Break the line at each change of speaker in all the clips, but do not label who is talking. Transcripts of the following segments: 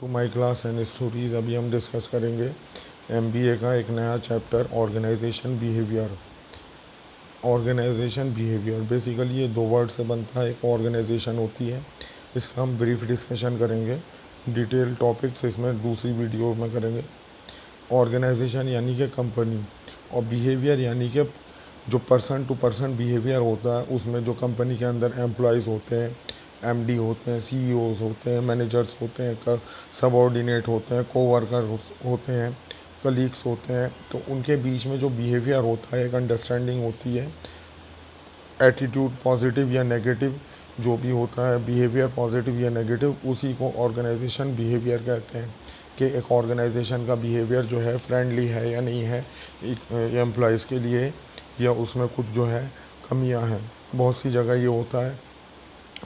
To my class and stories. अभी हम discuss करेंगे एमबीए का एक नया chapter organisation behaviour. Organisation behaviour basically ये दो वर्ड से बनता है। एक ऑर्गेनाइजेशन होती है, इसका हम ब्रीफ डिस्कशन करेंगे। डिटेल टॉपिक्स इसमें दूसरी वीडियो में करेंगे। ऑर्गेनाइजेशन यानी कि कंपनी, और बिहेवियर यानी कि जो पर्सन टू पर्सन बिहेवियर होता है, उसमें जो कंपनी के अंदर एम्प्लॉयज़ होते हैं, एमडी होते हैं, सीईओज होते हैं, मैनेजर्स होते हैं, सबऑर्डिनेट होते हैं, कोवर्कर होते हैं, कलीग्स होते हैं, तो उनके बीच में जो बिहेवियर होता है, एक अंडरस्टैंडिंग होती है। एटीट्यूड पॉजिटिव या नेगेटिव जो भी होता है, बिहेवियर पॉजिटिव या नेगेटिव, उसी को ऑर्गेनाइजेशन बिहेवियर कहते हैं। कि एक ऑर्गेनाइजेशन का बिहेवियर जो है फ्रेंडली है या नहीं है एम्प्लॉयज़ के लिए, या उसमें कुछ जो है कमियां हैं। बहुत सी जगह ये होता है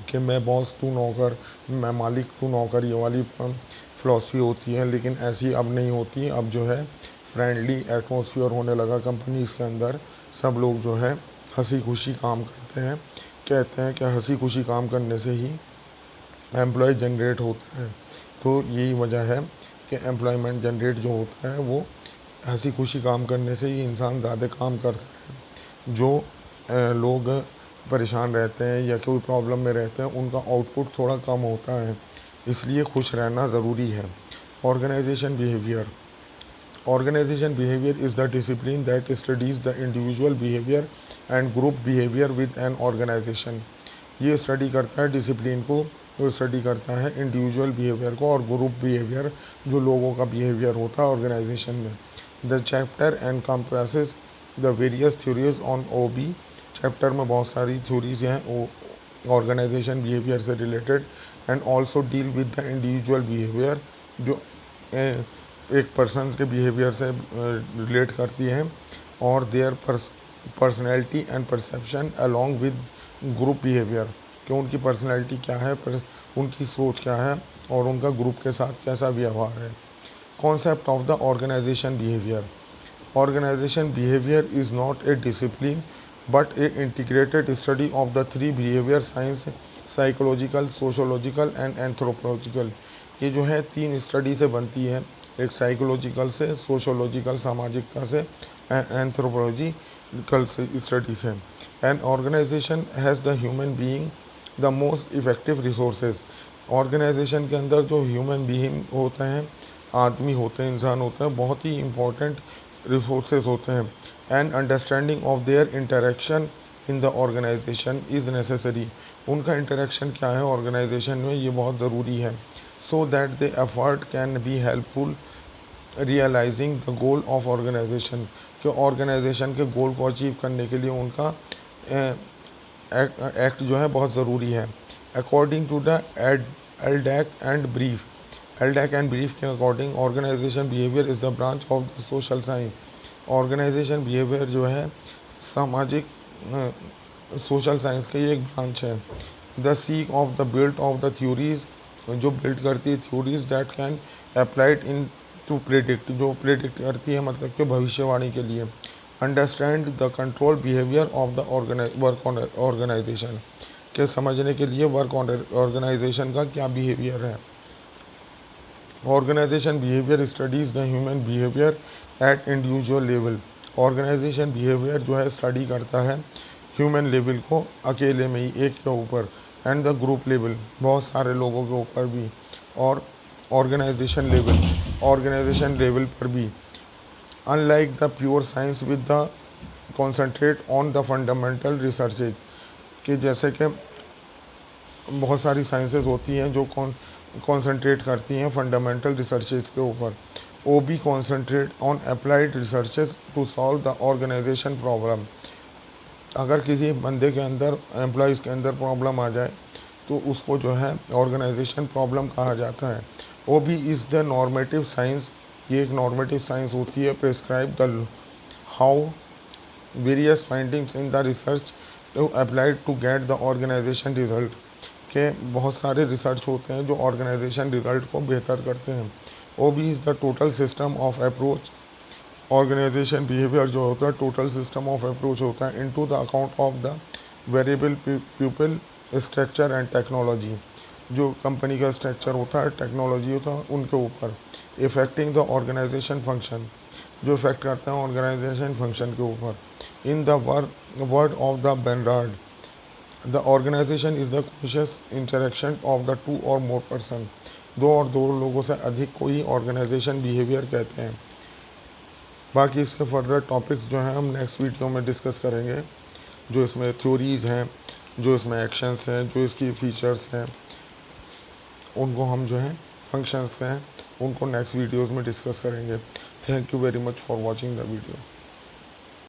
कि मैं बॉस तू नौकर, मैं मालिक तू नौकर, ये वाली फ़िलॉसफी होती है, लेकिन ऐसी अब नहीं होती। अब जो है फ्रेंडली एटमॉस्फेयर होने लगा कंपनीज़ के अंदर। सब लोग जो है हंसी खुशी काम करते हैं। कहते हैं कि हंसी खुशी काम करने से ही एम्प्लॉय जनरेट होता है। तो यही वजह है कि एम्प्लॉयमेंट जनरेट जो होता है वो हंसी खुशी काम करने से ही इंसान ज़्यादा काम करता है। जो लोग परेशान रहते हैं या कोई प्रॉब्लम में रहते हैं, उनका आउटपुट थोड़ा कम होता है, इसलिए खुश रहना ज़रूरी है। Organisation behaviour is the discipline that studies the individual behaviour and group behaviour with an organisation. ये स्टडी करता है डिसिप्लिन को, जो स्टडी करता है इंडिविजुअल बिहेवियर को, और ग्रुप बिहेवियर जो लोगों का बिहेवियर होता है ऑर्गेनाइजेशन में। The chapter encompasses the various theories on OB. Chapter में बहुत सारी थ्योरीज हैं ऑर्गेनाइजेशन बिहेवियर से related, and also deal with the individual behaviour, जो एक पर्सन के बिहेवियर से रिलेट करती हैं, और their personality and perception along with group behaviour, कि उनकी पर्सनैलिटी क्या है, उनकी सोच क्या है, और उनका ग्रुप के साथ कैसा व्यवहार है। Concept of the organisation behaviour. Organisation behaviour is not a discipline but a integrated study of the three behaviour science, psychological, sociological and anthropological. ये जो है तीन स्टडी से बनती है, एक साइकोलॉजिकल से, सोशोलॉजिकल सामाजिकता से, एंड एंथ्रोपोलॉजिकल स्टडी से। An organisation has the human being the most effective resources. Organisation के अंदर जो ह्यूमन बीइंग होते हैं, आदमी होते हैं, इंसान होते हैं, बहुत ही इम्पोर्टेंट रिसोर्सेज होते हैं। And understanding of their interaction in the organisation is necessary. उनका इंटरेक्शन क्या है ऑर्गेनाइजेशन में, ये बहुत ज़रूरी है। So that the effort can be helpful realising the goal of organisation, कि ऑर्गेनाइजेशन के गोल को अचीव करने के लिए उनका एक्ट जो है बहुत ज़रूरी है। According to the Aldag and Brief, Aldag and Brief के according organisation behaviour is the branch of the social science. Organisation behaviour जो है सामाजिक सोशल साइंस का ये एक ब्रांच है। The seek of the build of the theories, जो build करती है theories that can applied in to predict, जो प्रेडिक्ट करती है मतलब कि भविष्यवाणी के लिए। Understand the control behaviour of the work organisation, के समझने के लिए वर्क ऑर्गेनाइजेशन का क्या बिहेवियर है। Organisation behaviour studies the human behaviour at individual level. Organisation behaviour जो है स्टडी करता है ह्यूमन लेवल को, अकेले में ही एक के ऊपर, एंड द ग्रुप लेवल, बहुत सारे लोगों के ऊपर भी, और ऑर्गेनाइजेशन लेवल पर भी। Unlike the pure science with the concentrate on the fundamental researches, कि जैसे कि बहुत सारी साइंसेज होती हैं जो कॉन्सेंट्रेट करती हैं फंडामेंटल रिसर्चेज के ऊपर। O B concentrate on applied researches to solve the organisation problem. अगर किसी बंदे के अंदर, एम्प्लॉयज़ के अंदर प्रॉब्लम आ जाए तो उसको जो है ऑर्गेनाइजेशन प्रॉब्लम कहा जाता है। O B is the normative science, ये एक नॉर्मेटिव साइंस होती है। Prescribe the how various findings in the research to applied to get the organisation result, के बहुत सारे रिसर्च होते हैं जो ऑर्गेनाइजेशन रिजल्ट को बेहतर करते हैं। O B is the total system of approach. Organisation behaviour जो होता है टोटल सिस्टम ऑफ अप्रोच होता है into the account of the variable people, structure and technology. जो कंपनी का स्ट्रक्चर होता है, टेक्नोलॉजी होता है, उनके ऊपर। इफेक्टिंग द ऑर्गेनाइजेशन फंक्शन, जो इफेक्ट करते हैं ऑर्गेनाइजेशन फंक्शन के ऊपर। In the word of the Barnard, the organisation is the conscious interaction of the two और मोर पर्सन, दो और दो लोगों से अधिक को ही ऑर्गेनाइजेशन बिहेवियर कहते हैं। बाकी इसके फर्दर टॉपिक्स जो हैं हम नेक्स्ट वीडियो में डिस्कस करेंगे, जो इसमें थ्योरीज़ हैं, जो इसमें एक्शंस हैं, जो इसकी फीचर्स हैं, उनको हम जो हैं फंक्शंस हैं उनको नेक्स्ट वीडियोज़ में डिस्कस करेंगे। Thank you very much for watching the video.